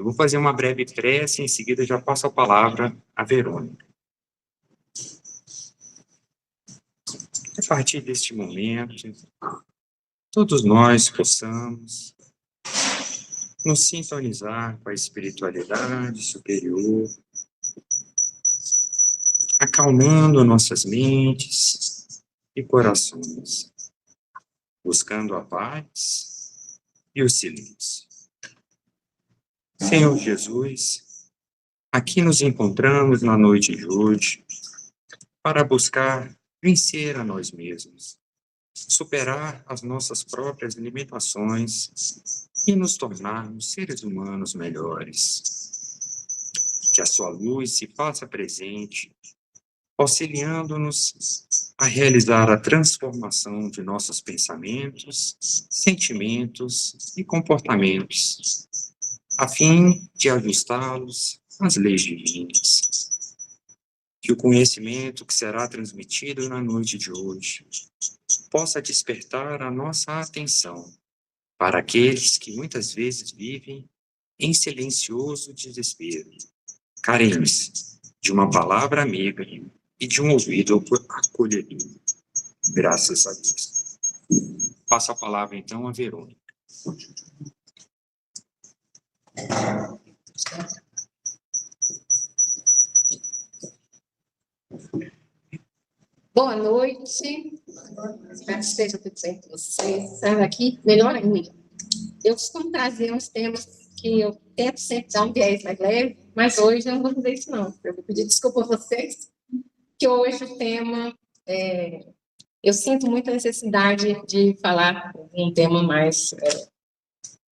Eu vou fazer uma breve prece e em seguida já passo a palavra à Verônica. A partir deste momento, todos nós possamos nos sintonizar com a espiritualidade superior, acalmando nossas mentes e corações, buscando a paz e o silêncio. Senhor Jesus, aqui nos encontramos na noite de hoje para buscar vencer a nós mesmos, superar as nossas próprias limitações e nos tornarmos seres humanos melhores. Que a sua luz se faça presente, auxiliando-nos a realizar a transformação de nossos pensamentos, sentimentos e comportamentos, a fim de ajustá-los às leis divinas. Que o conhecimento que será transmitido na noite de hoje possa despertar a nossa atenção para aqueles que muitas vezes vivem em silencioso desespero, carentes de uma palavra amiga e de um ouvido acolhedor. Graças a Deus. Passo a palavra, então, a Verônica. Boa noite. Espero que esteja tudo bem com vocês. Sabe aqui? Melhor ainda. Eu costumo trazer uns temas que eu tento sempre dar um viés mais leve, mas hoje eu não vou fazer isso, não. Eu vou pedir desculpa a vocês, que hoje o tema eu sinto muita necessidade de falar um tema mais...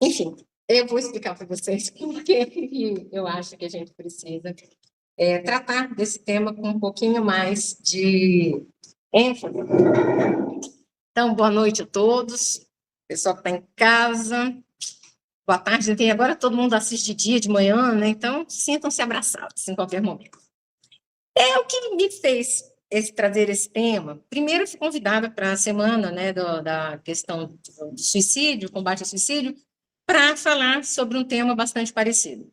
Enfim, eu vou explicar para vocês por que eu acho que a gente precisa tratar desse tema com um pouquinho mais de ênfase. Então, boa noite a todos, pessoal que está em casa, boa tarde, e agora todo mundo assiste de manhã, né? Então, sintam-se abraçados em qualquer momento. O que me fez trazer esse tema, primeiro eu fui convidada para a semana, né, da questão do suicídio, combate ao suicídio, para falar sobre um tema bastante parecido.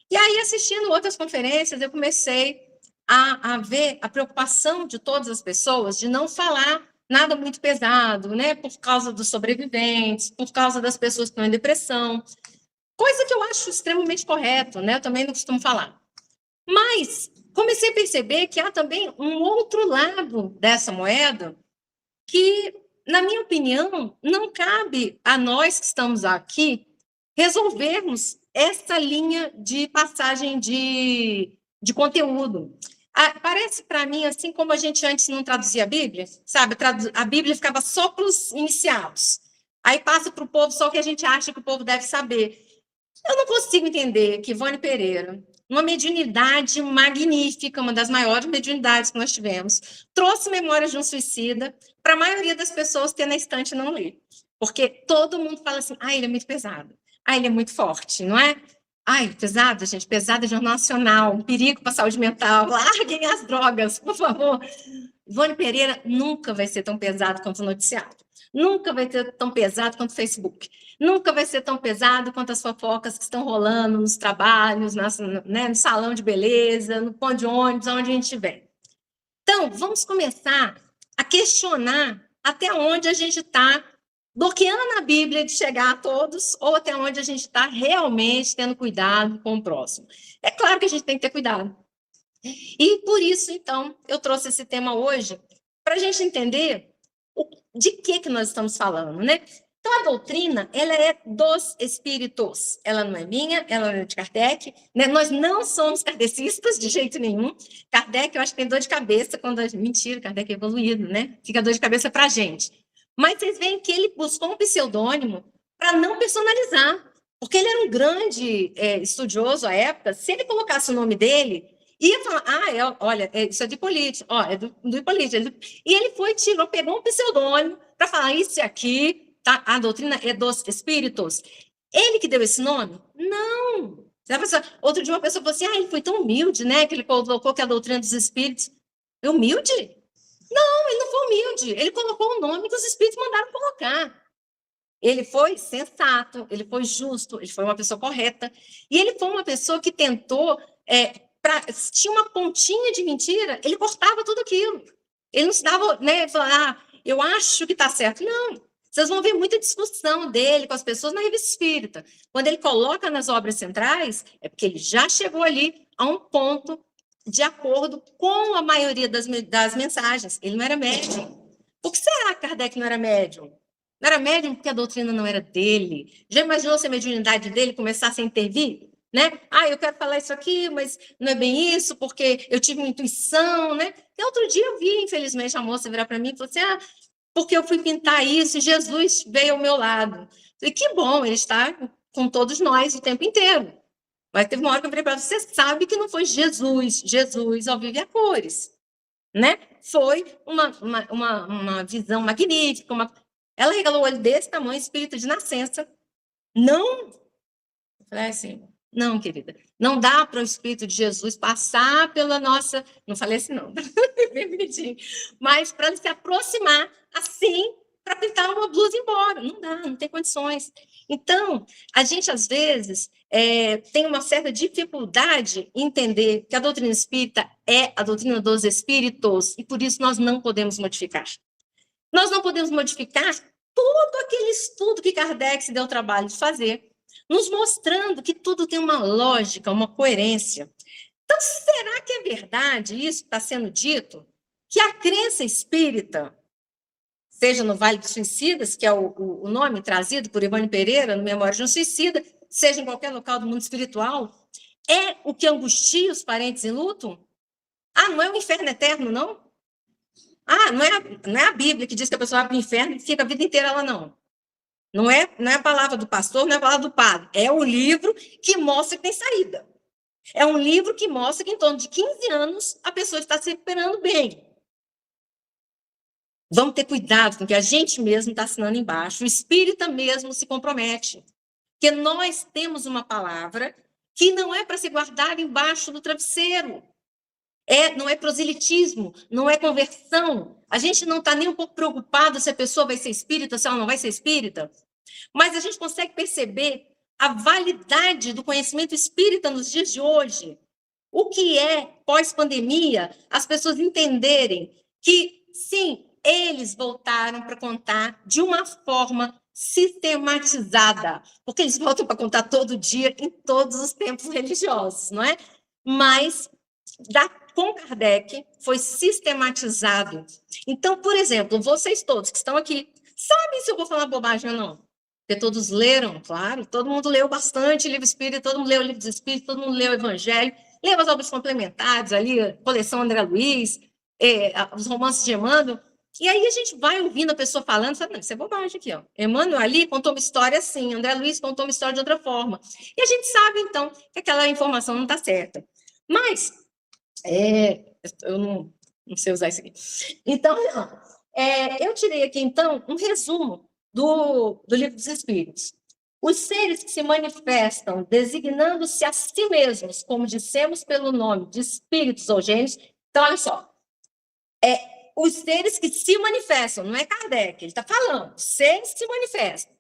E aí, assistindo outras conferências, eu comecei a ver a preocupação de todas as pessoas de não falar nada muito pesado, né? Por causa dos sobreviventes, por causa das pessoas que estão em depressão, coisa que eu acho extremamente correto, né? Eu também não costumo falar. Mas comecei a perceber que há também um outro lado dessa moeda que, na minha opinião, não cabe a nós que estamos aqui resolvermos essa linha de passagem de conteúdo. Parece para mim assim como a gente antes não traduzia a Bíblia, sabe? A Bíblia ficava só para os iniciados. Aí passa para o povo só o que a gente acha que o povo deve saber. Eu não consigo entender que Ivone Pereira, uma mediunidade magnífica, uma das maiores mediunidades que nós tivemos, trouxe Memórias de um Suicida para a maioria das pessoas ter na estante e não ler. Porque todo mundo fala assim, ele é muito pesado. Ele é muito forte, não é? Pesado, gente, pesado é jornal nacional, um perigo para a saúde mental, larguem as drogas, por favor. Ivone Pereira nunca vai ser tão pesado quanto o noticiário, nunca vai ser tão pesado quanto o Facebook, nunca vai ser tão pesado quanto as fofocas que estão rolando nos trabalhos, no salão de beleza, no ponto de ônibus, onde a gente estiver. Então, vamos começar a questionar até onde a gente está bloqueando a Bíblia de chegar a todos, ou até onde a gente está realmente tendo cuidado com o próximo. É claro que a gente tem que ter cuidado. E por isso, então, eu trouxe esse tema hoje, para a gente entender de que nós estamos falando, né? Então, a doutrina, ela é dos espíritos. Ela não é minha, ela não é de Kardec, né? Nós não somos kardecistas de jeito nenhum. Kardec, eu acho que tem dor de cabeça quando... Mentira, Kardec é evoluído, né? Fica dor de cabeça para a gente. Mas vocês veem que ele buscou um pseudônimo para não personalizar, porque ele era um grande estudioso à época. Se ele colocasse o nome dele, ia falar, olha, isso é do Hipólito, é do Hipólito. E ele pegou um pseudônimo para falar, isso aqui, tá? A doutrina é dos espíritos. Ele que deu esse nome? Não. Outro dia uma pessoa falou assim, ele foi tão humilde, né, que ele colocou que é a doutrina dos espíritos. É humilde? Não, ele não foi humilde. Ele colocou o nome que os espíritos mandaram colocar. Ele foi sensato, ele foi justo, ele foi uma pessoa correta. E ele foi uma pessoa que tentou, se tinha uma pontinha de mentira, ele cortava tudo aquilo. Ele não se dava, né, falar, eu acho que está certo. Não, vocês vão ver muita discussão dele com as pessoas na Revista Espírita. Quando ele coloca nas obras centrais, é porque ele já chegou ali a um ponto de acordo com a maioria das mensagens. Ele não era médium. Por que será que Kardec não era médium? Não era médium porque a doutrina não era dele. Já imaginou se a mediunidade dele começasse a intervir? Né? Eu quero falar isso aqui, mas não é bem isso, porque eu tive uma intuição, né? E outro dia eu vi, infelizmente, a moça virar para mim e falou assim, porque eu fui pintar isso e Jesus veio ao meu lado. Falei, que bom, ele está com todos nós o tempo inteiro. Mas teve uma hora que eu falei para ela, você sabe que não foi Jesus ao vivo e a cores. Né? Foi uma visão magnífica. Ela regalou o olho desse tamanho, espírito de nascença. Não, eu falei assim, não, querida, não dá para o Espírito de Jesus passar pela nossa, não falei assim não, bem bonitinho, mas para ele se aproximar assim, para pintar uma blusa embora, não dá, não tem condições. Então, a gente às vezes tem uma certa dificuldade em entender que a doutrina espírita é a doutrina dos espíritos, e por isso nós não podemos modificar. Nós não podemos modificar todo aquele estudo que Kardec se deu o trabalho de fazer, nos mostrando que tudo tem uma lógica, uma coerência. Então, será que é verdade isso que está sendo dito? Que a crença espírita, seja no Vale dos Suicidas, que é o nome trazido por Ivone Pereira, no Memória de um Suicida, seja em qualquer local do mundo espiritual, é o que angustia os parentes em luto? Não é o inferno eterno, não? Não é a Bíblia que diz que a pessoa vai para o inferno e fica a vida inteira lá, não. Não é a palavra do pastor, não é a palavra do padre. É o livro que mostra que tem saída. É um livro que mostra que em torno de 15 anos a pessoa está se recuperando bem. Vamos ter cuidado com o que a gente mesmo está assinando embaixo. O espírita mesmo se compromete. Porque nós temos uma palavra que não é para se guardar embaixo do travesseiro. Não é proselitismo, não é conversão. A gente não está nem um pouco preocupado se a pessoa vai ser espírita, se ela não vai ser espírita. Mas a gente consegue perceber a validade do conhecimento espírita nos dias de hoje. O que é, pós-pandemia, as pessoas entenderem que, sim, eles voltaram para contar de uma forma sistematizada, porque eles voltam para contar todo dia, em todos os tempos religiosos, não é? Mas com Kardec, foi sistematizado. Então, por exemplo, vocês todos que estão aqui, sabem se eu vou falar bobagem ou não? Porque todos leram, claro, todo mundo leu bastante livro espírita, todo mundo leu o livro dos espíritos, todo mundo leu o Evangelho, leu as obras complementares ali, a coleção André Luiz, os romances de Emmanuel, e aí a gente vai ouvindo a pessoa falando, sabe, não, isso é bobagem aqui, ó. Emmanuel ali contou uma história assim, André Luiz contou uma história de outra forma. E a gente sabe, então, que aquela informação não está certa. Mas eu não sei usar isso aqui. Então, eu tirei aqui, então, um resumo do Livro dos Espíritos. Os seres que se manifestam designando-se a si mesmos, como dissemos pelo nome de espíritos ou gênios. Então, olha só. Os seres que se manifestam, não é Kardec, ele está falando, seres que se manifestam.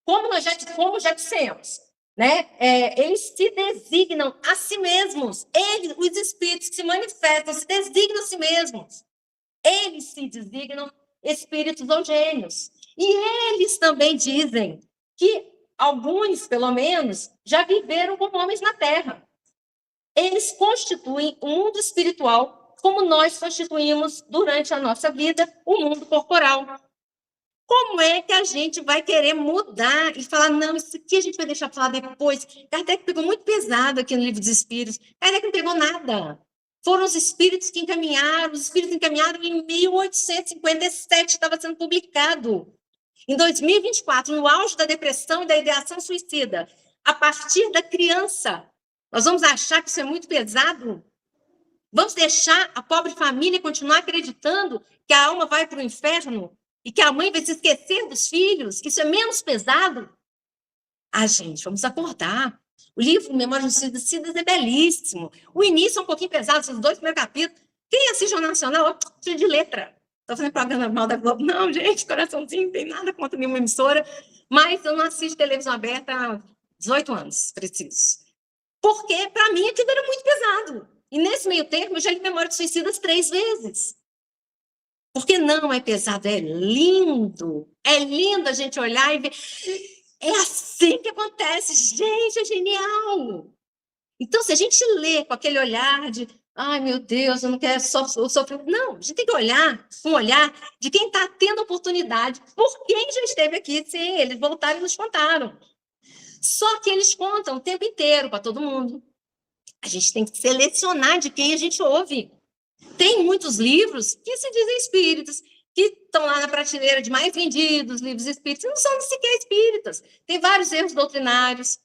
Como já dissemos, né? Eles se designam a si mesmos. Os espíritos que se manifestam se designam a si mesmos. Eles se designam espíritos ou gênios. E eles também dizem que alguns, pelo menos, já viveram como homens na Terra. Eles constituem o mundo espiritual como nós constituímos durante a nossa vida o mundo corporal. Como é que a gente vai querer mudar e falar, não, isso aqui a gente vai deixar falar depois? Kardec pegou muito pesado aqui no Livro dos Espíritos. Kardec não pegou nada. Foram os espíritos que encaminharam, os espíritos encaminharam em 1857, estava sendo publicado. Em 2024, no auge da depressão e da ideação suicida, a partir da criança, nós vamos achar que isso é muito pesado? Vamos deixar a pobre família continuar acreditando que a alma vai para o inferno? E que a mãe vai se esquecer dos filhos, que isso é menos pesado? Gente, vamos acordar. O livro Memória de um Suicida é belíssimo. O início é um pouquinho pesado, esses 2 primeiros capítulos. Quem assiste ao Nacional, tira de letra. Estou fazendo propaganda mal da Globo. Não, gente, coraçãozinho, não tem nada contra nenhuma emissora. mas eu não assisto televisão aberta há 18 anos, preciso. Porque, para mim, aquilo era muito pesado. E, nesse meio termo, eu já li Memória de Suicidas 3 vezes. Porque não é pesado, é lindo. É lindo a gente olhar e ver. É assim que acontece. Gente, é genial. Então, se a gente lê com aquele olhar de ai, meu Deus, eu não quero sofrer. Não, a gente tem que olhar com um olhar de quem está tendo oportunidade, por quem já esteve aqui. Sim, eles voltaram e nos contaram. Só que eles contam o tempo inteiro para todo mundo. A gente tem que selecionar de quem a gente ouve. Tem muitos livros que se dizem espíritas, que estão lá na prateleira de mais vendidos, livros espíritas, não são sequer espíritas. Tem vários erros doutrinários.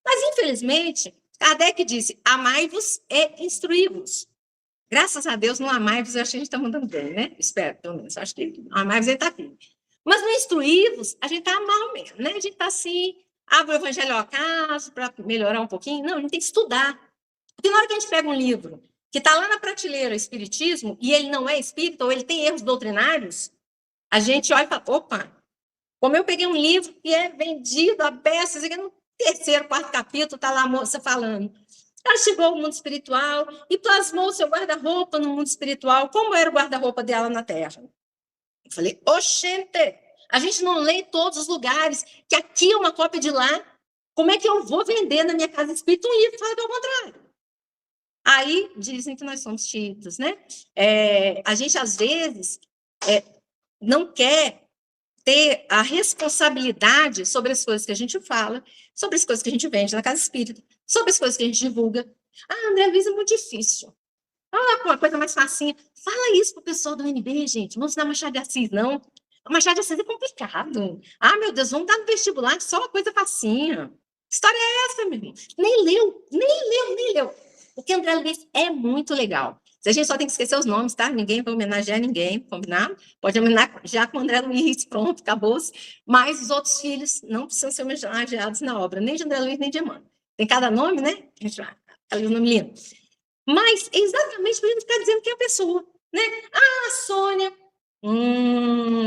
Mas, infelizmente, Kardec disse, amai-vos e instruí-vos. Graças a Deus, no amai-vos, eu acho que a gente está mandando bem, né? Espero, pelo menos. Acho que amai-vos ele está firme. Mas no instruí-vos, a gente está mal mesmo, né? A gente está assim, abre o evangelho ao acaso para melhorar um pouquinho. Não, a gente tem que estudar. Porque na hora que a gente pega um livro que está lá na prateleira, Espiritismo, e ele não é espírita, ou ele tem erros doutrinários, a gente olha e fala, opa, como eu peguei um livro que é vendido a peças, no terceiro, quarto capítulo, está lá a moça falando. Ela chegou ao mundo espiritual e plasmou o seu guarda-roupa no mundo espiritual. Como era o guarda-roupa dela na Terra? Eu falei, oxente, a gente não lê em todos os lugares, que aqui é uma cópia de lá. Como é que eu vou vender na minha casa espírita um livro falando ao contrário? Aí dizem que nós somos chiitas, né? A gente, às vezes, não quer ter a responsabilidade sobre as coisas que a gente fala, sobre as coisas que a gente vende na casa espírita, sobre as coisas que a gente divulga. Ah, André Luiz, é muito difícil. Ah, uma coisa mais facinha. Fala isso para o pessoal do UNB, gente. Vamos dar Machado de Assis, não. Machado de Assis é complicado. Ah, meu Deus, vamos dar no vestibular, só uma coisa facinha. Que história é essa, meu irmão? Nem leu. Porque André Luiz é muito legal. A gente só tem que esquecer os nomes, tá? Ninguém vai homenagear ninguém, combinado? Pode homenagear com o André Luiz, pronto, acabou-se. Mas os outros filhos não precisam ser homenageados na obra, nem de André Luiz, nem de Emmanuel. Tem cada nome, né? A gente vai, ali o nome lindo. Mas é exatamente para a gente ficar dizendo quem é a pessoa, né? Ah, a Sônia.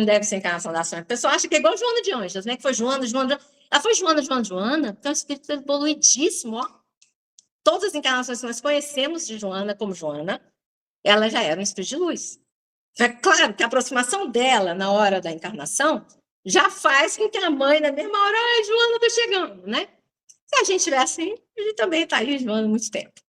Deve ser a encarnação da Sônia. A pessoa acha que é igual Joana de Anjos, né? Que foi Joana. Ela foi Joana, porque é um espírito evoluidíssimo, ó. Todas as encarnações que nós conhecemos de Joana como Joana, ela já era um espírito de luz. É claro que a aproximação dela na hora da encarnação já faz com que a mãe, na mesma hora, Joana está chegando, né? Se a gente tiver assim, a gente também está aí, Joana, há muito tempo.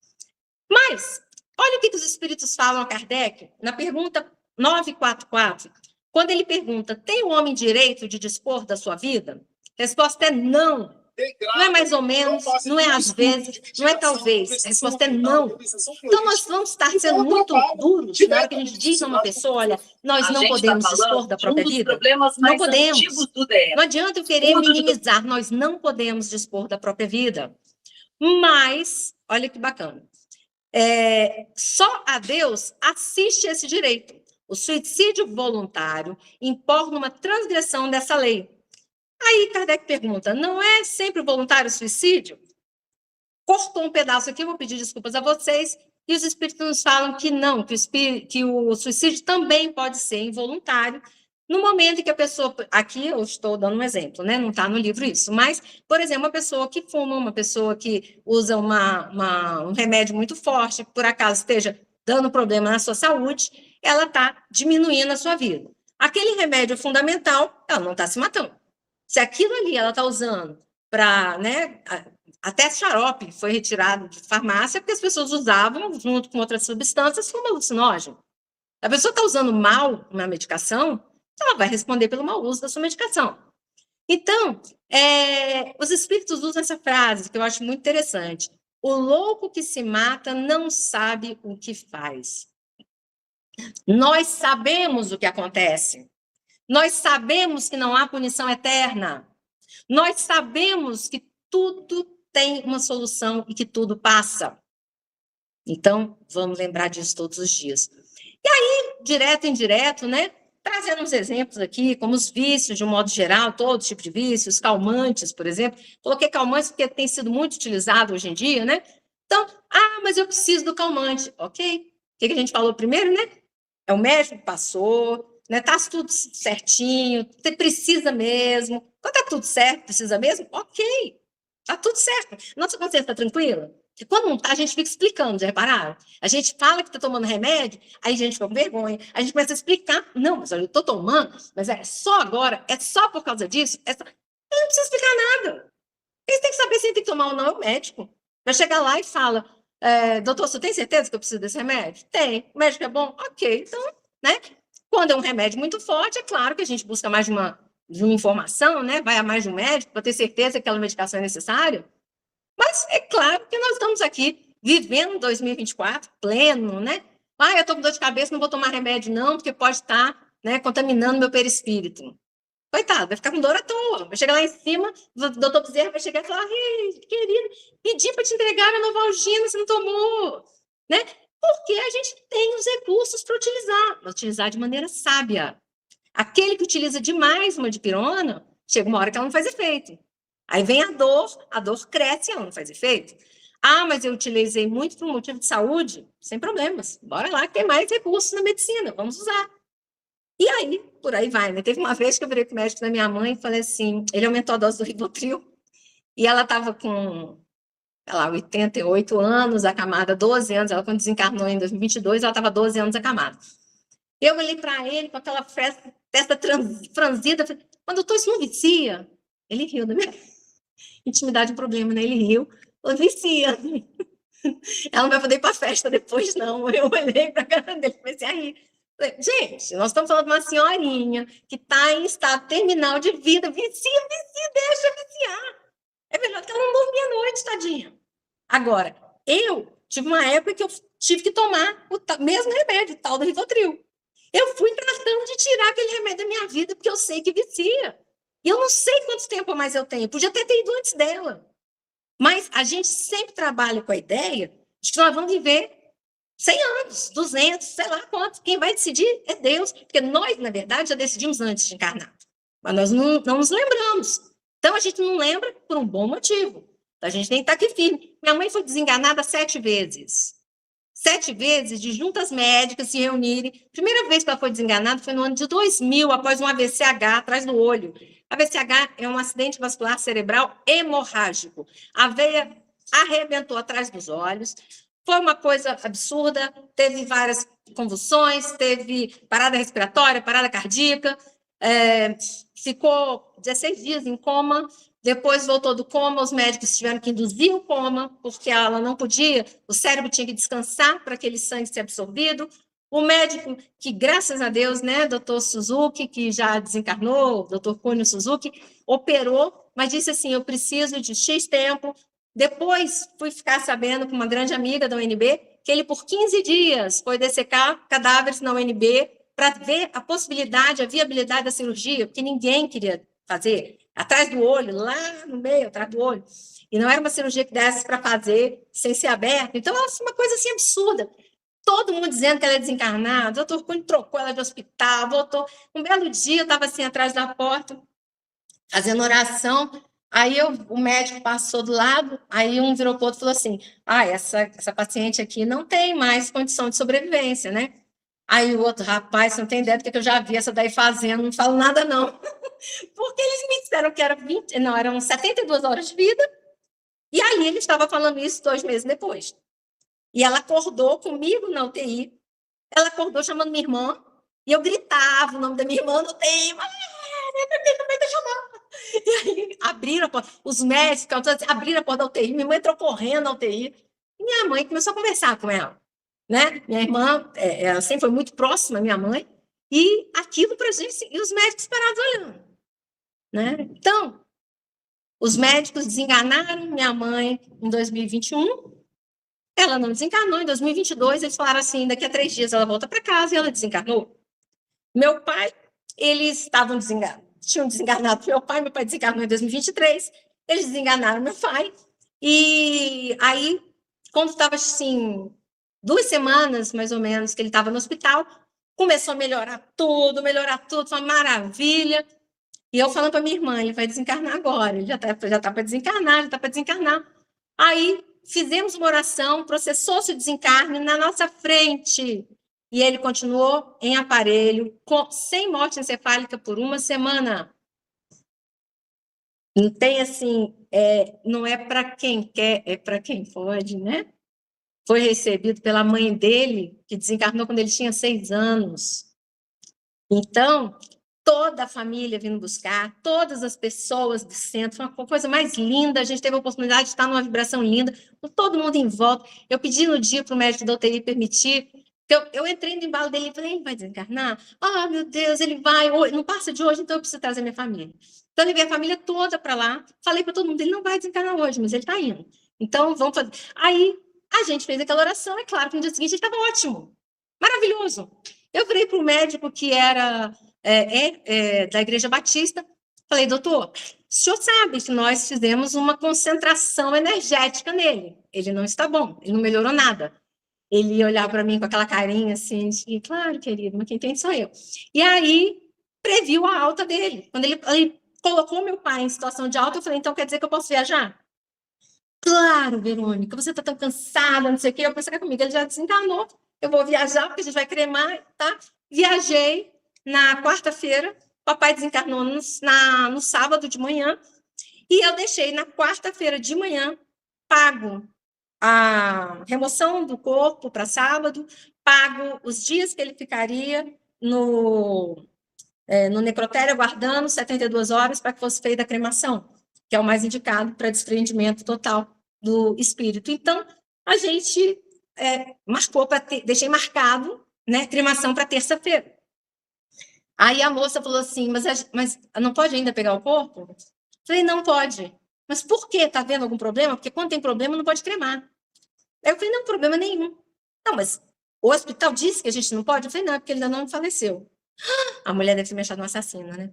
Mas, olha o que os espíritos falam a Kardec, na pergunta 944, quando ele pergunta, tem o homem direito de dispor da sua vida? A resposta é não. Não é mais ou menos, não é às vezes, não é talvez. A resposta é não. Então, nós vamos estar sendo muito duros na hora que a gente diz a uma pessoa, olha, nós não podemos dispor da própria vida. Não podemos. Não adianta eu querer minimizar, nós não podemos dispor da própria vida. Mas, olha que bacana, só a Deus assiste esse direito. O suicídio voluntário importa uma transgressão dessa lei. Aí Kardec pergunta, não é sempre voluntário o suicídio? Cortou um pedaço aqui, eu vou pedir desculpas a vocês, e os espíritos nos falam que não, que o suicídio também pode ser involuntário, no momento em que a pessoa, aqui eu estou dando um exemplo, né? Não está no livro isso, mas, por exemplo, uma pessoa que fuma, uma pessoa que usa um remédio muito forte, que por acaso esteja dando problema na sua saúde, ela está diminuindo a sua vida. Aquele remédio é fundamental, ela não está se matando. Se aquilo ali ela está usando para, né, até xarope foi retirado de farmácia, porque as pessoas usavam, junto com outras substâncias, como alucinógeno. A pessoa está usando mal uma medicação, ela vai responder pelo mau uso da sua medicação. Então, os espíritos usam essa frase, que eu acho muito interessante. O louco que se mata não sabe o que faz. Nós sabemos o que acontece. Nós sabemos que não há punição eterna. Nós sabemos que tudo tem uma solução e que tudo passa. Então, vamos lembrar disso todos os dias. E aí, direto e indireto, né? Trazendo uns exemplos aqui, como os vícios, de um modo geral, todo tipo de vícios, calmantes, por exemplo. Coloquei calmantes porque tem sido muito utilizado hoje em dia, né? Então, mas eu preciso do calmante. Ok. O que a gente falou primeiro, né? É o médico que passou, né? Tá tudo certinho, você precisa mesmo. Quando tá tudo certo, precisa mesmo, ok, tá tudo certo. Nossa consciência está tranquila? Porque quando não tá, a gente fica explicando, já repararam? A gente fala que tá tomando remédio, aí a gente fica com vergonha, a gente começa a explicar. Não, mas eu tô tomando, mas é só agora, é só por causa disso, é só... Eu não precisa explicar nada. Eles têm que saber se tem que tomar ou não, é o médico. Vai chegar lá e fala, doutor, você tem certeza que eu preciso desse remédio? Tem. O médico é bom? Ok. Então, né? Quando é um remédio muito forte, é claro que a gente busca mais de uma informação, né? Vai a mais de um médico para ter certeza que aquela medicação é necessária. Mas é claro que nós estamos aqui vivendo 2024 pleno, né? Ah, eu estou com dor de cabeça, não vou tomar remédio não, porque pode estar, né, contaminando meu perispírito. Coitado, vai ficar com dor à toa. Vai chegar lá em cima, o doutor Bezerra vai chegar e falar, querido, pedi para te entregar a Novalgina, você não tomou, né? Porque a gente tem os recursos para utilizar de maneira sábia. Aquele que utiliza demais uma dipirona, chega uma hora que ela não faz efeito. Aí vem a dor cresce e ela não faz efeito. Ah, mas eu utilizei muito por um motivo de saúde, sem problemas. Bora lá que tem mais recursos na medicina, vamos usar. E aí, por aí vai, né? Teve uma vez que eu virei com o médico da minha mãe e falei assim, ele aumentou a dose do Rivotril, e ela estava com, sei lá, 88 anos, acamada, 12 anos, ela quando desencarnou em 2022, ela estava 12 anos acamada. Eu olhei para ele com aquela testa franzida, falei, mas doutor, isso não vicia? Ele riu da minha intimidade, um problema, né? Ele riu, falou, vicia. Ela não vai poder ir para a festa depois, não. Eu olhei para a cara dele e comecei a rir. Gente, nós estamos falando de uma senhorinha que está em estado terminal de vida. Vicia, deixa viciar. É melhor que ela não dormir à noite, tadinha. Agora, eu tive uma época que eu tive que tomar o mesmo remédio, o tal do Rivotril. Eu fui tratando de tirar aquele remédio da minha vida, porque eu sei que vicia. E eu não sei quanto tempo mais eu tenho. Podia até ter ido antes dela. Mas a gente sempre trabalha com a ideia de que nós vamos viver 100 anos, 200, sei lá quanto. Quem vai decidir é Deus, porque nós, na verdade, já decidimos antes de encarnar. Mas nós não nos lembramos. Então, a gente não lembra por um bom motivo. A gente tem que estar aqui firme. Minha mãe foi desenganada 7 vezes. 7 vezes de juntas médicas se reunirem. A primeira vez que ela foi desenganada foi no ano de 2000, após um AVCH atrás do olho. AVCH é um acidente vascular cerebral hemorrágico. A veia arrebentou atrás dos olhos. Foi uma coisa absurda, teve várias convulsões, teve parada respiratória, parada cardíaca, ficou 16 dias em coma, depois voltou do coma, os médicos tiveram que induzir o coma, porque ela não podia, o cérebro tinha que descansar para aquele sangue ser absorvido. O médico, que graças a Deus, né, doutor Suzuki, que já desencarnou, doutor Cunho Suzuki, operou, mas disse assim, eu preciso de X tempo. Depois fui ficar sabendo com uma grande amiga da UNB que ele, por 15 dias, foi dessecar cadáveres na UNB para ver a possibilidade, a viabilidade da cirurgia, porque ninguém queria fazer. Atrás do olho, lá no meio, atrás do olho. E não era uma cirurgia que desse para fazer sem ser aberta. Então, era uma coisa assim absurda. Todo mundo dizendo que ela é desencarnada. O doutor Cunha trocou ela de hospital. Voltou. Um belo dia, eu estava assim atrás da porta, fazendo oração. Aí o médico passou do lado, aí um virou para o outro e falou assim, essa paciente aqui não tem mais condição de sobrevivência, né? Aí o outro, rapaz, você não tem ideia do que eu já vi essa daí fazendo, não falo nada não. Porque eles me disseram que eram 72 horas de vida, e aí ele estava falando isso 2 meses depois. E ela acordou comigo na UTI, ela acordou chamando minha irmã, e eu gritava o nome da minha irmã na UTI, também tá chamando. E aí abriram a porta, os médicos abriram a porta da UTI, minha mãe entrou correndo na UTI, e minha mãe começou a conversar com ela. Né? Minha irmã, ela sempre foi muito próxima, minha mãe, e aquilo para a gente, e os médicos parados olhando. Né? Então, os médicos desenganaram minha mãe em 2021, ela não desencarnou, em 2022 eles falaram assim, daqui a 3 dias ela volta para casa e ela desencarnou. Meu pai, eles estavam desenganados, tinham desenganado meu pai desencarnou em 2023, eles desenganaram meu pai, e aí, quando estava assim, 2 semanas, mais ou menos, que ele estava no hospital, começou a melhorar tudo, foi uma maravilha. E eu falando para minha irmã, ele vai desencarnar agora, ele já tá para desencarnar, Aí fizemos uma oração, processou-se o desencarne na nossa frente. e ele continuou em aparelho, sem morte encefálica por 1 semana. Não tem assim, não é para quem quer, é para quem pode, né? Foi recebido pela mãe dele, que desencarnou quando ele tinha 6 anos. Então, toda a família vindo buscar, todas as pessoas do centro, foi uma coisa mais linda, a gente teve a oportunidade de estar numa vibração linda, com todo mundo em volta. Eu pedi no dia para o médico da UTI permitir, eu entrei no embalo dele e falei, ele vai desencarnar? Ah, meu Deus, ele vai, não passa de hoje, então eu preciso trazer minha família. Então, eu levei a família toda para lá, falei para todo mundo, ele não vai desencarnar hoje, mas ele está indo. Então, vamos fazer. Aí, a gente fez aquela oração, é claro que no dia seguinte ele estava ótimo, maravilhoso. Eu virei para o médico que era da Igreja Batista, falei, doutor, o senhor sabe que nós fizemos uma concentração energética nele, ele não está bom, ele não melhorou nada. Ele ia olhar para mim com aquela carinha assim, de, claro, querido, mas quem tem sou eu. E aí, previu a alta dele. Quando ele colocou meu pai em situação de alta, eu falei, então quer dizer que eu posso viajar? Claro, Verônica, você está tão cansada, não sei o quê. Eu pensei comigo, ele já desencarnou. Eu vou viajar, porque a gente vai cremar, tá? Viajei na quarta-feira, papai desencarnou no sábado de manhã, e eu deixei na quarta-feira de manhã pago a remoção do corpo para sábado, pago os dias que ele ficaria no necrotério, aguardando 72 horas para que fosse feita a cremação, que é o mais indicado para desprendimento total do espírito. Então, a gente marcou, deixei marcado, né, cremação para terça-feira. Aí a moça falou assim, mas não pode ainda pegar o corpo? Falei, não pode. Mas por quê? Está havendo algum problema? Porque quando tem problema, não pode cremar. Aí eu falei, não, problema nenhum. Não, mas o hospital disse que a gente não pode? Eu falei, não, é porque ele ainda não faleceu. A mulher deve ter me achado uma assassina, né?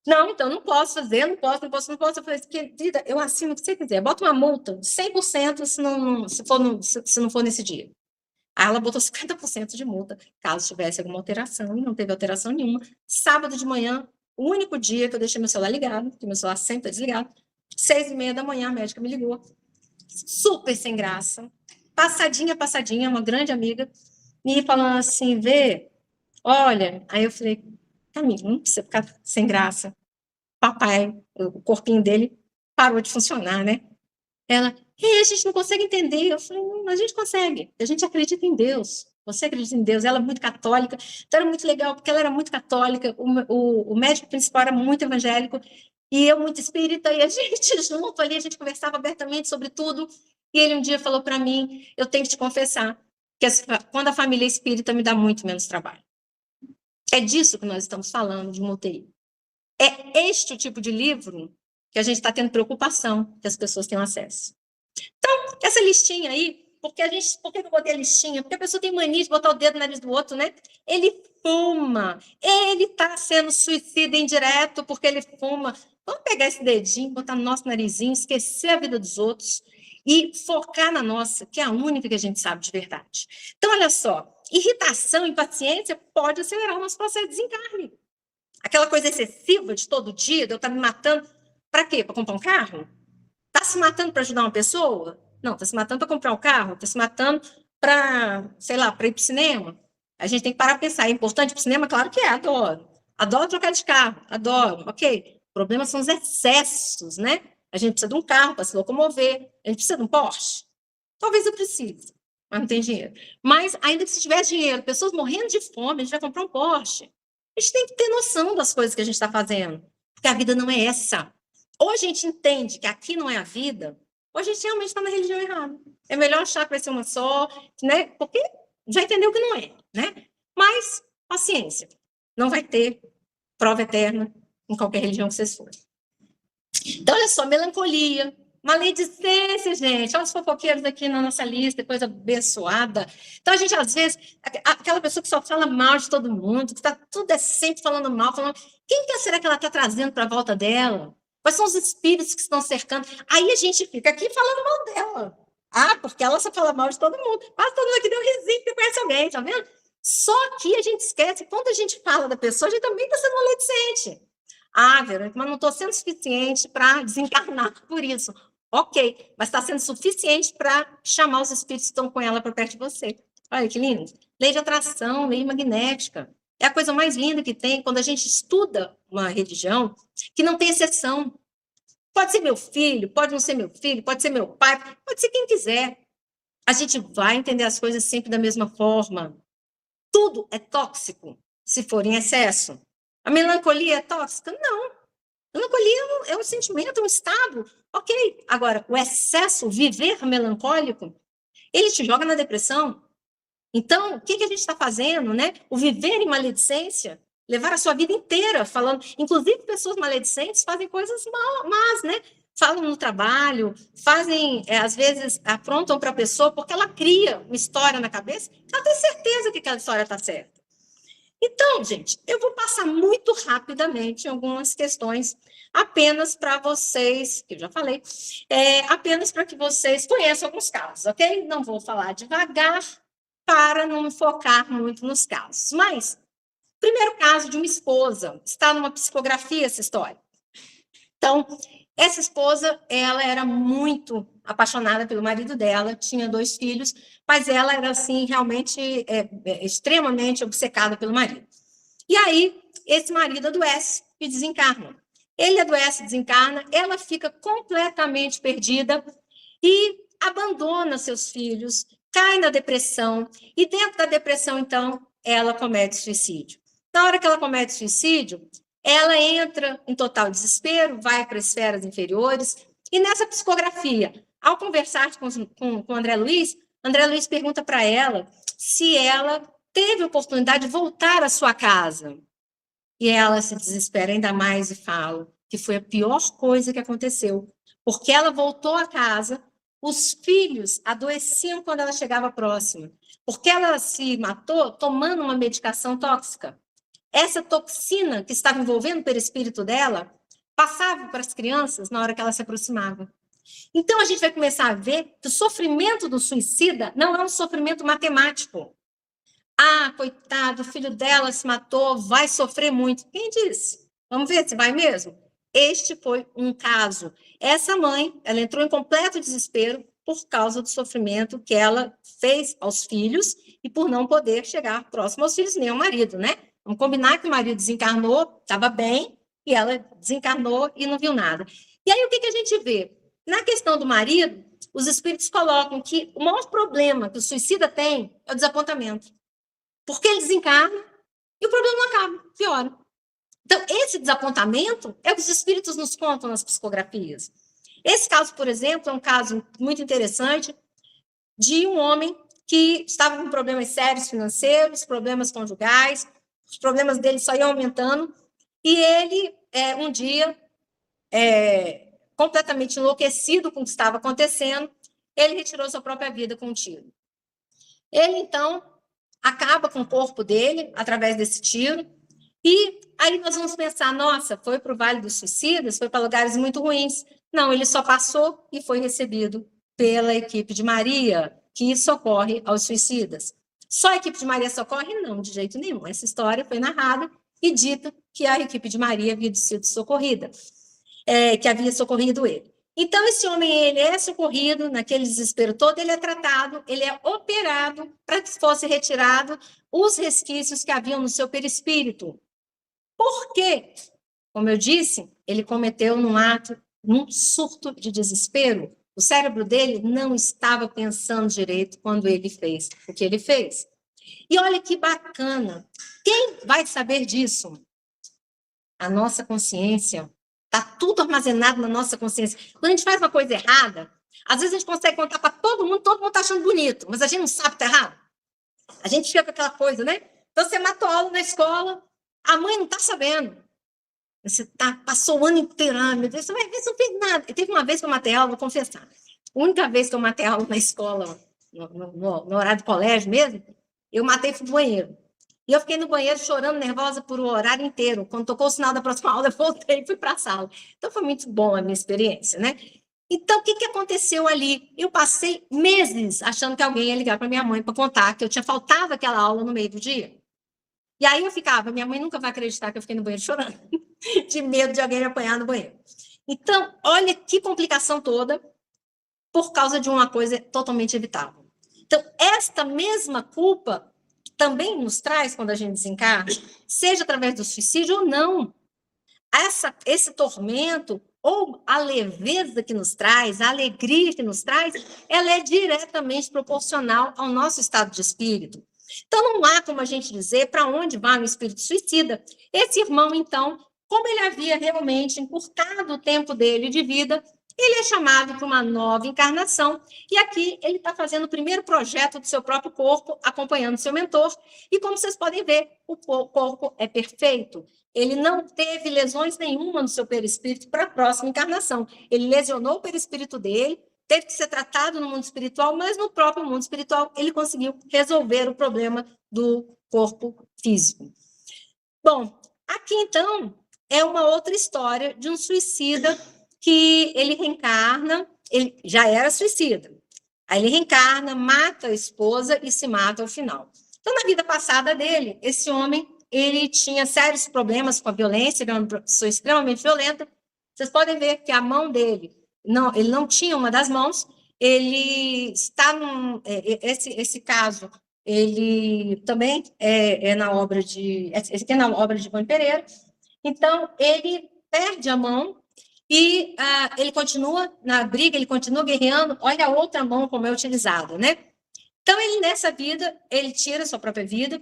Não, então não posso fazer, não posso. Eu falei, querida, eu assino o que você quiser. Bota uma multa de 100% se não for nesse dia. Aí ela botou 50% de multa, caso tivesse alguma alteração, e não teve alteração nenhuma. Sábado de manhã, o único dia que eu deixei meu celular ligado, porque meu celular sempre está desligado, 6h30 da manhã, a médica me ligou, super sem graça, passadinha, uma grande amiga, me falando assim, olha, aí eu falei, amigo, não precisa ficar sem graça. Papai, o corpinho dele parou de funcionar, né? Ela, a gente não consegue entender. Eu falei, não, a gente consegue. A gente acredita em Deus. Você acredita em Deus. Ela é muito católica. Então, era muito legal, porque ela era muito católica. O médico principal era muito evangélico. E eu muito espírita. E a gente junto ali, a gente conversava abertamente sobre tudo. E ele um dia falou para mim, eu tenho que te confessar, que quando a família é espírita me dá muito menos trabalho. É disso que nós estamos falando, de uma UTI. É este o tipo de livro que a gente está tendo preocupação que as pessoas tenham acesso. Então, essa listinha aí, por que eu botei a listinha? Porque a pessoa tem mania de botar o dedo no nariz do outro, né? Ele fuma, ele está sendo suicida indireto porque ele fuma. Vamos pegar esse dedinho, botar no nosso narizinho, esquecer a vida dos outros e focar na nossa, que é a única que a gente sabe de verdade. Então, olha só, irritação, impaciência pode acelerar o nosso processo de desencarne. Aquela coisa excessiva de todo dia, de eu estar me matando, para quê? Para comprar um carro? Está se matando para ajudar uma pessoa? Não, está se matando para comprar um carro, está se matando para, sei lá, para ir para o cinema. A gente tem que parar para pensar, é importante para o cinema? Claro que é, adoro. Adoro trocar de carro, adoro, ok. O problema são os excessos, né? A gente precisa de um carro para se locomover, a gente precisa de um Porsche. Talvez eu precise, mas não tem dinheiro. Mas, ainda que se tiver dinheiro, pessoas morrendo de fome, a gente vai comprar um Porsche. A gente tem que ter noção das coisas que a gente está fazendo, porque a vida não é essa. Ou a gente entende que aqui não é a vida, ou a gente realmente está na religião errada. É melhor achar que vai ser uma só, né? Porque já entendeu que não é, né? Mas, paciência, não vai ter prova eterna em qualquer religião que vocês forem. Então, olha só, melancolia, maledicência, gente. Olha os fofoqueiros aqui na nossa lista, coisa abençoada. Então, a gente, às vezes, aquela pessoa que só fala mal de todo mundo, que tudo é sempre falando mal, quem que será que ela está trazendo para a volta dela? Quais são os espíritos que estão cercando? Aí a gente fica aqui falando mal dela. Porque ela só fala mal de todo mundo. Quase todo mundo aqui deu um risinho porque conhece alguém, tá vendo? Só que a gente esquece, quando a gente fala da pessoa, a gente também está sendo maledicente. Verônica, mas não estou sendo suficiente para desencarnar por isso. Ok, mas está sendo suficiente para chamar os espíritos que estão com ela para perto de você. Olha que lindo. Lei de atração, lei magnética. É a coisa mais linda que tem quando a gente estuda uma religião que não tem exceção. Pode ser meu filho, pode não ser meu filho, pode ser meu pai, pode ser quem quiser. A gente vai entender as coisas sempre da mesma forma. Tudo é tóxico se for em excesso. A melancolia é tóxica? Não. Melancolia é um sentimento, é um estado. Ok. Agora, o excesso, viver melancólico, ele te joga na depressão. Então, o que a gente está fazendo, né? O viver em maledicência, levar a sua vida inteira falando. Inclusive, pessoas maledicentes fazem coisas más, né? Falam no trabalho, fazem, às vezes, aprontam para a pessoa porque ela cria uma história na cabeça, ela tem certeza que aquela história está certa. Então, gente, eu vou passar muito rapidamente algumas questões, apenas para vocês, que eu já falei, apenas para que vocês conheçam alguns casos, ok? Não vou falar devagar, para não me focar muito nos casos. Mas, primeiro caso de uma esposa, está numa psicografia essa história. Então, essa esposa, ela era muito apaixonada pelo marido dela, tinha 2 filhos, mas ela era, assim, realmente extremamente obcecada pelo marido. E aí, esse marido adoece e desencarna. Ele adoece, desencarna, ela fica completamente perdida e abandona seus filhos, cai na depressão, e dentro da depressão, então, ela comete suicídio. Na hora que ela comete suicídio, ela entra em total desespero, vai para as esferas inferiores, e nessa psicografia, ao conversar com André Luiz pergunta para ela se ela teve a oportunidade de voltar à sua casa. E ela se desespera ainda mais e fala que foi a pior coisa que aconteceu, porque ela voltou à casa, os filhos adoeciam quando ela chegava próxima, porque ela se matou tomando uma medicação tóxica. Essa toxina que estava envolvendo o perispírito dela passava para as crianças na hora que ela se aproximava. Então, a gente vai começar a ver que o sofrimento do suicida não é um sofrimento matemático. Ah, coitado, o filho dela se matou, vai sofrer muito. Quem disse? Vamos ver se vai mesmo? Este foi um caso. Essa mãe, ela entrou em completo desespero por causa do sofrimento que ela fez aos filhos e por não poder chegar próximo aos filhos, nem ao marido, né? Vamos combinar que o marido desencarnou, estava bem, e ela desencarnou e não viu nada. E aí, o que a gente vê? Na questão do marido, os espíritos colocam que o maior problema que o suicida tem é o desapontamento. Porque ele desencarna e o problema não acaba, piora. Então, esse desapontamento é o que os espíritos nos contam nas psicografias. Esse caso, por exemplo, é um caso muito interessante de um homem que estava com problemas sérios financeiros, problemas conjugais, os problemas dele só iam aumentando, e ele, um dia, completamente enlouquecido com o que estava acontecendo, ele retirou sua própria vida com um tiro. Ele, então, acaba com o corpo dele através desse tiro, e aí nós vamos pensar, nossa, foi para o Vale dos Suicidas, foi para lugares muito ruins. Não, ele só passou e foi recebido pela equipe de Maria, que socorre aos suicidas. Só a equipe de Maria socorre? Não, de jeito nenhum. Essa história foi narrada e dita que a equipe de Maria havia sido socorrida, que havia socorrido ele. Então, esse homem, ele é socorrido naquele desespero todo, ele é tratado, ele é operado para que fosse retirado os resquícios que haviam no seu perispírito. Por quê? Como eu disse, ele cometeu num surto de desespero. O cérebro dele não estava pensando direito quando ele fez o que ele fez. E olha que bacana. Quem vai saber disso? A nossa consciência. Está tudo armazenado na nossa consciência. Quando a gente faz uma coisa errada, às vezes a gente consegue contar para todo mundo está achando bonito, mas a gente não sabe que está errado. A gente fica com aquela coisa, né? Então, você matou aula na escola, a mãe não está sabendo. Você passou o ano inteiro, meu Deus, mas não fez nada. Teve uma vez que eu matei aula, vou confessar. A única vez que eu matei aula na escola, no horário do colégio mesmo, eu matei e fui pro banheiro. E eu fiquei no banheiro chorando, nervosa por o horário inteiro. Quando tocou o sinal da próxima aula, eu voltei e fui para a sala. Então, foi muito bom a minha experiência, né? Então, o que aconteceu ali? Eu passei meses achando que alguém ia ligar para minha mãe para contar que eu tinha faltado aquela aula no meio do dia. E aí eu ficava, minha mãe nunca vai acreditar que eu fiquei no banheiro chorando, de medo de alguém me apanhar no banheiro. Então, olha que complicação toda por causa de uma coisa totalmente evitável. Então, esta mesma culpa também nos traz quando a gente desencarna, seja através do suicídio ou não. Esse tormento, ou a leveza que nos traz, a alegria que nos traz, ela é diretamente proporcional ao nosso estado de espírito. Então, não há como a gente dizer para onde vai um espírito suicida. Esse irmão, então, como ele havia realmente encurtado o tempo dele de vida, ele é chamado para uma nova encarnação, e aqui ele está fazendo o primeiro projeto do seu próprio corpo, acompanhando seu mentor, e como vocês podem ver, o corpo é perfeito. Ele não teve lesões nenhuma no seu perispírito para a próxima encarnação. Ele lesionou o perispírito dele, teve que ser tratado no mundo espiritual, mas no próprio mundo espiritual ele conseguiu resolver o problema do corpo físico. Bom, aqui então é uma outra história de um suicida que ele reencarna, ele já era suicida. Aí ele reencarna, mata a esposa e se mata ao final. Então, na vida passada dele, esse homem, ele tinha sérios problemas com a violência, ele era uma pessoa extremamente violenta. Vocês podem ver que a mão dele, ele não tinha uma das mãos, ele está esse caso, ele também é na obra de... Esse aqui é na obra de Ivone Pereira. Então, ele perde a mão, e ele continua na briga, ele continua guerreando. Olha a outra mão como é utilizada, né? Então, ele nessa vida, ele tira a sua própria vida,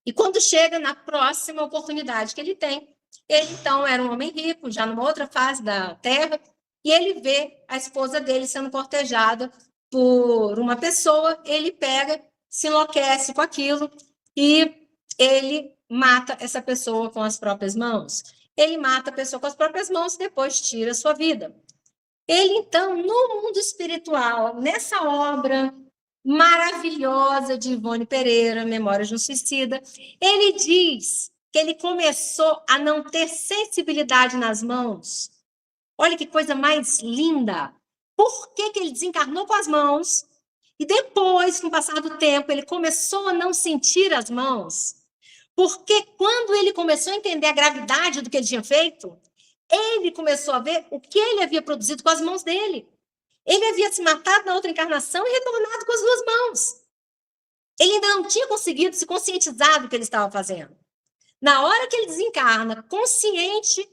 e quando chega na próxima oportunidade que ele tem, ele então era um homem rico, já numa outra fase da Terra, e ele vê a esposa dele sendo cortejada por uma pessoa, ele pega, se enlouquece com aquilo, e ele mata essa pessoa com as próprias mãos. Ele mata a pessoa com as próprias mãos e depois tira a sua vida. Ele, então, no mundo espiritual, nessa obra maravilhosa de Ivone Pereira, Memórias de um Suicida, ele diz que ele começou a não ter sensibilidade nas mãos. Olha que coisa mais linda! Por que ele desencarnou com as mãos e depois, com o passar do tempo, ele começou a não sentir as mãos? Porque quando ele começou a entender a gravidade do que ele tinha feito, ele começou a ver o que ele havia produzido com as mãos dele. Ele havia se matado na outra encarnação e retornado com as duas mãos. Ele ainda não tinha conseguido se conscientizar do que ele estava fazendo. Na hora que ele desencarna, consciente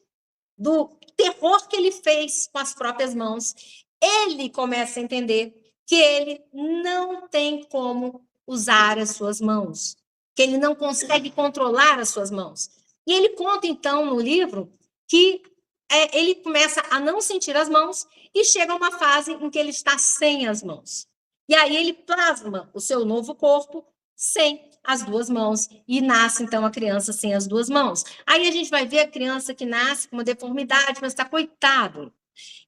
do terror que ele fez com as próprias mãos, ele começa a entender que ele não tem como usar as suas mãos, que ele não consegue controlar as suas mãos. E ele conta, então, no livro, que ele começa a não sentir as mãos e chega a uma fase em que ele está sem as mãos. E aí ele plasma o seu novo corpo sem as duas mãos e nasce, então, a criança sem as duas mãos. Aí a gente vai ver a criança que nasce com uma deformidade, mas está coitado.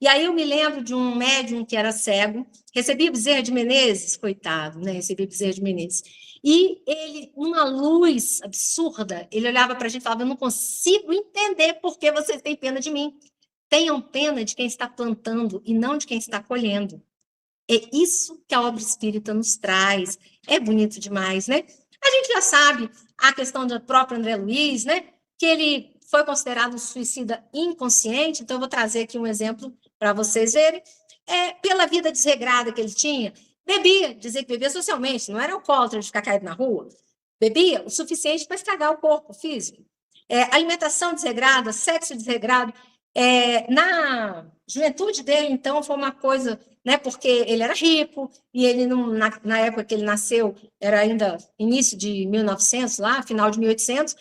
E aí eu me lembro de um médium que era cego, recebi Bezerra de Menezes, coitado, né? Recebi Bezerra de Menezes. E ele, uma luz absurda, ele olhava para a gente e falava: eu não consigo entender por que vocês têm pena de mim. Tenham pena de quem está plantando e não de quem está colhendo. É isso que a obra espírita nos traz. É bonito demais, né? A gente já sabe a questão do próprio André Luiz, né? Que ele foi considerado um suicida inconsciente. Então, eu vou trazer aqui um exemplo para vocês verem. Pela vida desregrada que ele tinha, bebia, dizia que bebia socialmente, não era alcoólatra de ficar caído na rua. Bebia o suficiente para estragar o corpo físico. Alimentação desregrada, sexo desregrado. Na juventude dele, então, foi uma coisa, né, porque ele era rico, e ele, na época que ele nasceu, era ainda início de 1900, lá, final de 1800,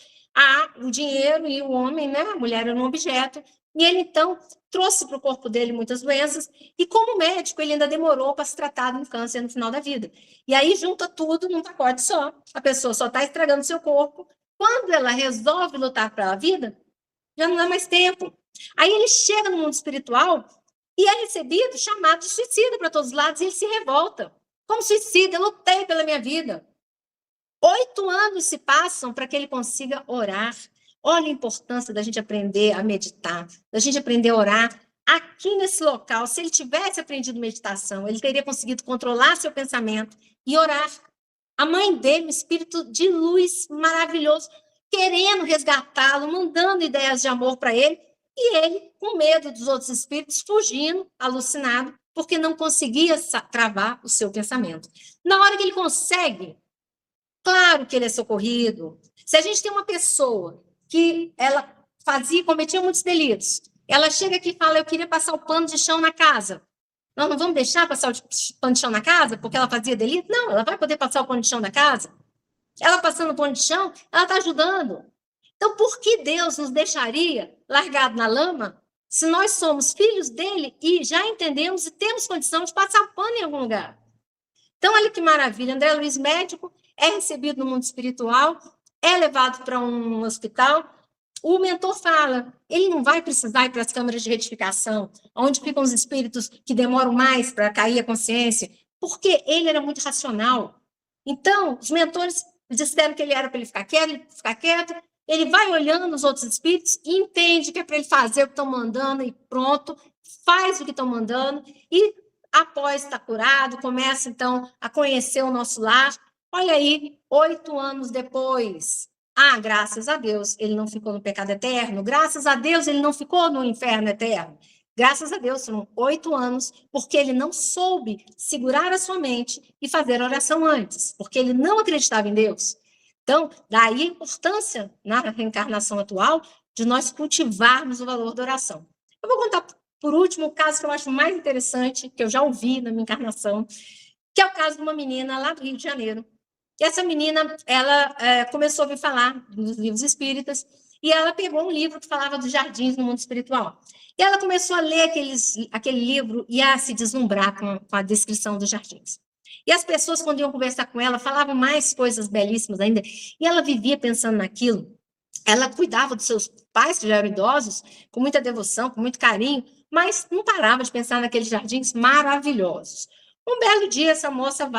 o dinheiro e o homem, né, a mulher era um objeto, e ele, então, trouxe para o corpo dele muitas doenças, e como médico, ele ainda demorou para se tratar de um câncer no final da vida. E aí junta tudo num pacote só, a pessoa só está estragando seu corpo. Quando ela resolve lutar pela vida, já não dá mais tempo. Aí ele chega no mundo espiritual e é recebido, chamado de suicida para todos os lados, e ele se revolta. Como suicida, eu lutei pela minha vida. 8 anos se passam para que ele consiga orar. Olha a importância da gente aprender a meditar, da gente aprender a orar aqui nesse local. Se ele tivesse aprendido meditação, ele teria conseguido controlar seu pensamento e orar. A mãe dele, um espírito de luz maravilhoso, querendo resgatá-lo, mandando ideias de amor para ele, e ele, com medo dos outros espíritos, fugindo, alucinado, porque não conseguia travar o seu pensamento. Na hora que ele consegue, claro que ele é socorrido. Se a gente tem uma pessoa que ela cometia muitos delitos, ela chega aqui e fala, eu queria passar o pano de chão na casa. Nós não vamos deixar passar o pano de chão na casa porque ela fazia delito? Não, ela vai poder passar o pano de chão na casa. Ela passando o pano de chão, ela está ajudando. Então, por que Deus nos deixaria largado na lama se nós somos filhos dele e já entendemos e temos condição de passar o pano em algum lugar? Então, olha que maravilha. André Luiz, médico, é recebido no mundo espiritual, é levado para um hospital. O mentor fala, ele não vai precisar ir para as câmaras de retificação, onde ficam os espíritos que demoram mais para cair a consciência, porque ele era muito racional. Então, os mentores disseram que ele era para ele ficar quieto, ele vai olhando os outros espíritos e entende que é para ele fazer o que estão mandando e pronto, faz o que estão mandando e, após estar curado, começa, então, a conhecer o nosso lar. Olha aí, 8 anos depois. Graças a Deus, ele não ficou no pecado eterno. Graças a Deus, ele não ficou no inferno eterno. Graças a Deus, foram 8 anos, porque ele não soube segurar a sua mente e fazer oração antes, porque ele não acreditava em Deus. Então, daí a importância na reencarnação atual de nós cultivarmos o valor da oração. Eu vou contar, por último, o caso que eu acho mais interessante, que eu já ouvi na minha encarnação, que é o caso de uma menina lá do Rio de Janeiro. E essa menina, ela começou a ouvir falar dos livros espíritas, e ela pegou um livro que falava dos jardins no mundo espiritual. E ela começou a ler aquele livro e a se deslumbrar com a descrição dos jardins. E as pessoas, quando iam conversar com ela, falavam mais coisas belíssimas ainda, e ela vivia pensando naquilo. Ela cuidava dos seus pais, que já eram idosos, com muita devoção, com muito carinho, mas não parava de pensar naqueles jardins maravilhosos. Um belo dia, essa moça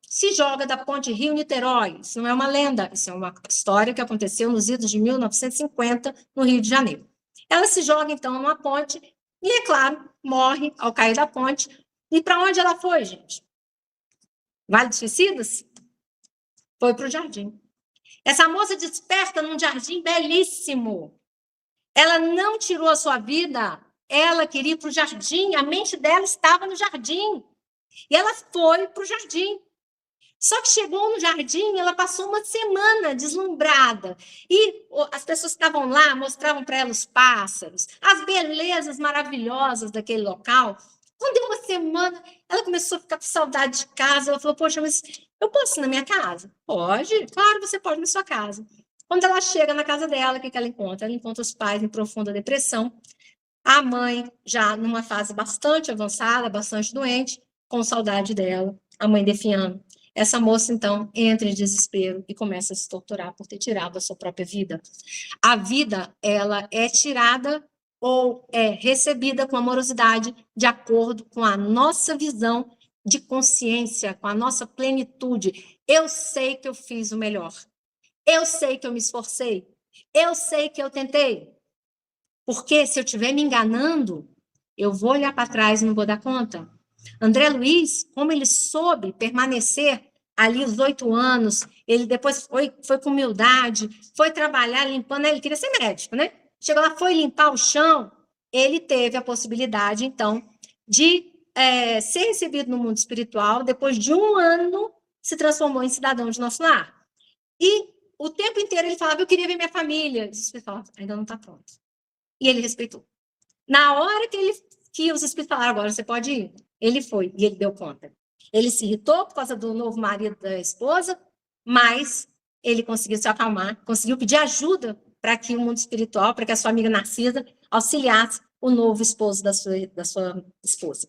se joga da ponte Rio-Niterói. Isso não é uma lenda, isso é uma história que aconteceu nos idos de 1950, no Rio de Janeiro. Ela se joga, então, numa ponte e, é claro, morre ao cair da ponte. E para onde ela foi, gente? Vale dos Suicidas? Foi para o jardim. Essa moça desperta num jardim belíssimo. Ela não tirou a sua vida, ela queria ir para o jardim, a mente dela estava no jardim. E ela foi para o jardim. Só que chegou no jardim, ela passou uma semana deslumbrada. E as pessoas que estavam lá mostravam para ela os pássaros, as belezas maravilhosas daquele local. Quando deu uma semana, ela começou a ficar com saudade de casa. Ela falou, poxa, mas eu posso ir na minha casa? Pode, claro, você pode ir na sua casa. Quando ela chega na casa dela, o que ela encontra? Ela encontra os pais em profunda depressão, a mãe já numa fase bastante avançada, bastante doente, com saudade dela, a mãe definhando. Essa moça, então, entra em desespero e começa a se torturar por ter tirado a sua própria vida. A vida, ela é tirada ou é recebida com amorosidade de acordo com a nossa visão de consciência, com a nossa plenitude. Eu sei que eu fiz o melhor. Eu sei que eu me esforcei. Eu sei que eu tentei. Porque se eu estiver me enganando, eu vou olhar para trás e não vou dar conta. André Luiz, como ele soube permanecer ali os 8 anos, ele depois foi com humildade, foi trabalhar limpando, ele queria ser médico, né? Chegou lá, foi limpar o chão, ele teve a possibilidade, então, de ser recebido no mundo espiritual, depois de 1 ano, se transformou em cidadão de nosso lar. E o tempo inteiro ele falava, eu queria ver minha família. Os espíritos falavam, ainda não está pronto. E ele respeitou. Na hora que os espíritos falaram, agora você pode ir, ele foi, e ele deu conta. Ele se irritou por causa do novo marido da esposa, mas ele conseguiu se acalmar, conseguiu pedir ajuda para que o mundo espiritual, para que a sua amiga Narcisa auxiliasse o novo esposo da sua esposa.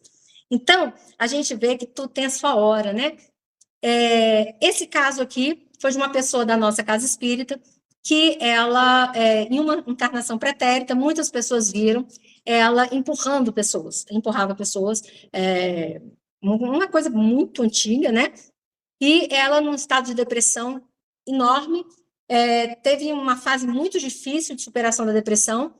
Então, a gente vê que tudo tem a sua hora, né? Esse caso aqui foi de uma pessoa da nossa casa espírita, que ela, em uma encarnação pretérita, muitas pessoas viram ela empurrava pessoas, uma coisa muito antiga, né? E ela, num estado de depressão enorme, teve uma fase muito difícil de superação da depressão,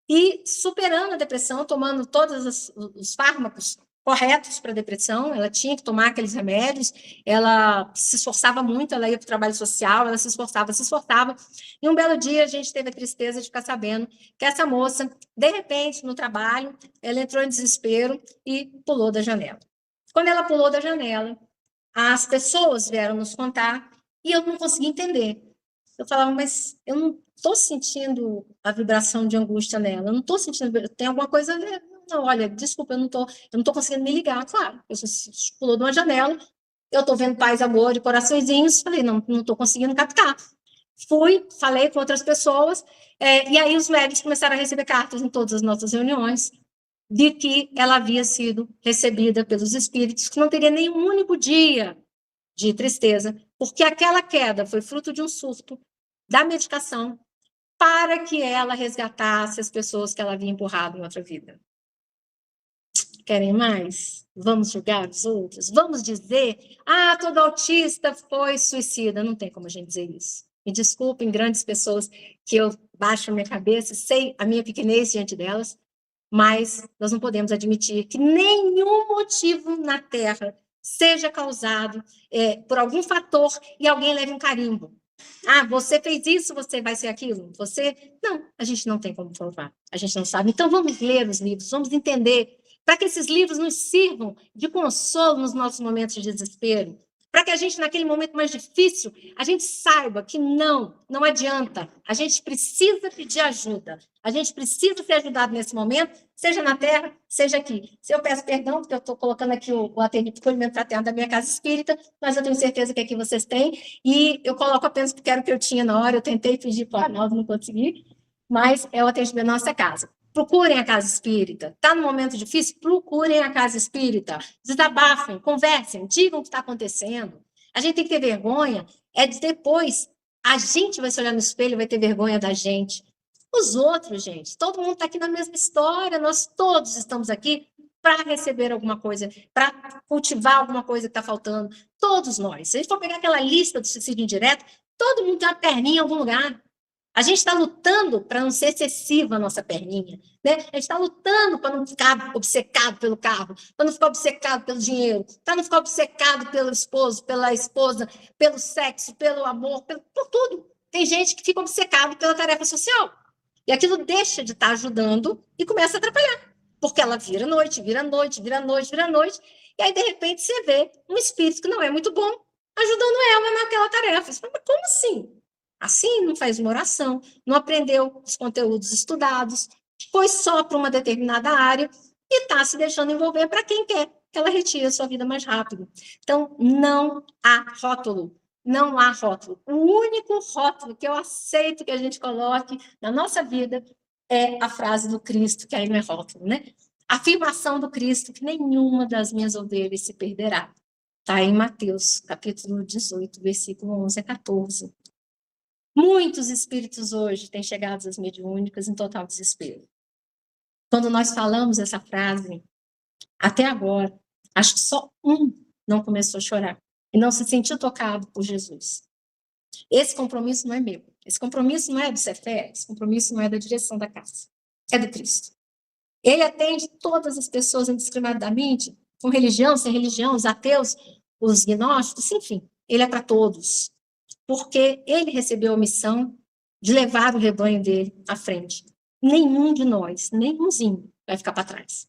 e superando a depressão, tomando todos os fármacos corretos para depressão, ela tinha que tomar aqueles remédios, ela se esforçava muito, ela ia para o trabalho social, ela se esforçava, e um belo dia a gente teve a tristeza de ficar sabendo que essa moça, de repente, no trabalho, ela entrou em desespero e pulou da janela. Quando ela pulou da janela, as pessoas vieram nos contar e eu não consegui entender. Eu falava, mas eu não estou sentindo a vibração de angústia nela, eu não estou sentindo, tem alguma coisa... Não, olha, desculpa, eu não tô conseguindo me ligar, claro. Você pulou de uma janela, eu estou vendo paz, amor e coraçõezinhos, falei, não estou conseguindo captar. Fui, falei com outras pessoas, e aí os médicos começaram a receber cartas em todas as nossas reuniões, de que ela havia sido recebida pelos espíritos, que não teria nenhum único dia de tristeza, porque aquela queda foi fruto de um surto da medicação para que ela resgatasse as pessoas que ela havia empurrado em outra vida. Querem mais? Vamos julgar os outros? Vamos dizer, todo autista foi suicida. Não tem como a gente dizer isso. Me desculpem, grandes pessoas, que eu baixo a minha cabeça, sei a minha pequenez diante delas, mas nós não podemos admitir que nenhum motivo na Terra seja causado por algum fator e alguém leve um carimbo. Você fez isso, você vai ser aquilo? Não, a gente não tem como provar. A gente não sabe. Então, vamos ler os livros, vamos entender, para que esses livros nos sirvam de consolo nos nossos momentos de desespero, para que a gente, naquele momento mais difícil, a gente saiba que não adianta, a gente precisa pedir ajuda, a gente precisa ser ajudado nesse momento, seja na Terra, seja aqui. Se eu peço perdão, porque eu estou colocando aqui o acolhimento fraterno da minha casa espírita, mas eu tenho certeza que aqui vocês têm, e eu coloco apenas porque era o que eu tinha na hora, eu tentei pedir para o Arnaldo, não consegui, mas é o atendimento da nossa casa. Procurem a casa espírita. Está num momento difícil? Procurem a casa espírita. Desabafem, conversem, digam o que está acontecendo. A gente tem que ter vergonha, de depois a gente vai se olhar no espelho e vai ter vergonha da gente. Os outros, gente, todo mundo está aqui na mesma história, nós todos estamos aqui para receber alguma coisa, para cultivar alguma coisa que está faltando. Todos nós. Se a gente for pegar aquela lista do suicídio indireto, todo mundo tem uma perninha em algum lugar. A gente está lutando para não ser excessiva a nossa perninha, né? A gente está lutando para não ficar obcecado pelo carro, para não ficar obcecado pelo dinheiro, para não ficar obcecado pelo esposo, pela esposa, pelo sexo, pelo amor, por tudo. Tem gente que fica obcecado pela tarefa social. E aquilo deixa de estar ajudando e começa a atrapalhar. Porque ela vira noite, e aí, de repente, você vê um espírito que não é muito bom ajudando ela naquela tarefa. Você fala, mas como assim? Assim, não faz uma oração, não aprendeu os conteúdos estudados, foi só para uma determinada área e está se deixando envolver para quem quer que ela retire a sua vida mais rápido. Então, não há rótulo. Não há rótulo. O único rótulo que eu aceito que a gente coloque na nossa vida é a frase do Cristo, que aí não é rótulo, né? A afirmação do Cristo, que nenhuma das minhas ovelhas se perderá. Está em Mateus, capítulo 18, versículo 11 a 14. Muitos espíritos hoje têm chegado às mediúnicas em total desespero. Quando nós falamos essa frase, até agora, acho que só um não começou a chorar e não se sentiu tocado por Jesus. Esse compromisso não é meu. Esse compromisso não é do Cefé, esse compromisso não é da direção da casa. É do Cristo. Ele atende todas as pessoas indiscriminadamente, com religião, sem religião, os ateus, os gnósticos, enfim. Ele é para todos. Porque ele recebeu a missão de levar o rebanho dele à frente. Nenhum de nós, nenhumzinho, vai ficar para trás.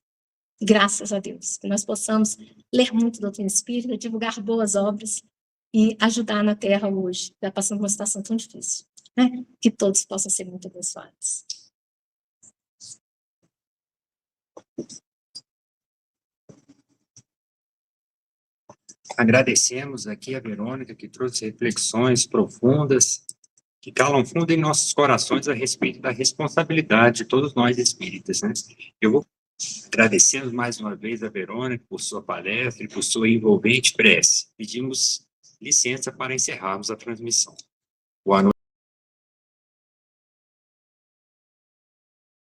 Graças a Deus, que nós possamos ler muito doutrina espírita, divulgar boas obras e ajudar na Terra hoje, que está passando uma situação tão difícil, né? Que todos possam ser muito abençoados. Agradecemos aqui a Verônica, que trouxe reflexões profundas, que calam fundo em nossos corações a respeito da responsabilidade de todos nós espíritas, né? Eu vou agradecendo mais uma vez a Verônica por sua palestra e por sua envolvente prece. Pedimos licença para encerrarmos a transmissão. Boa noite.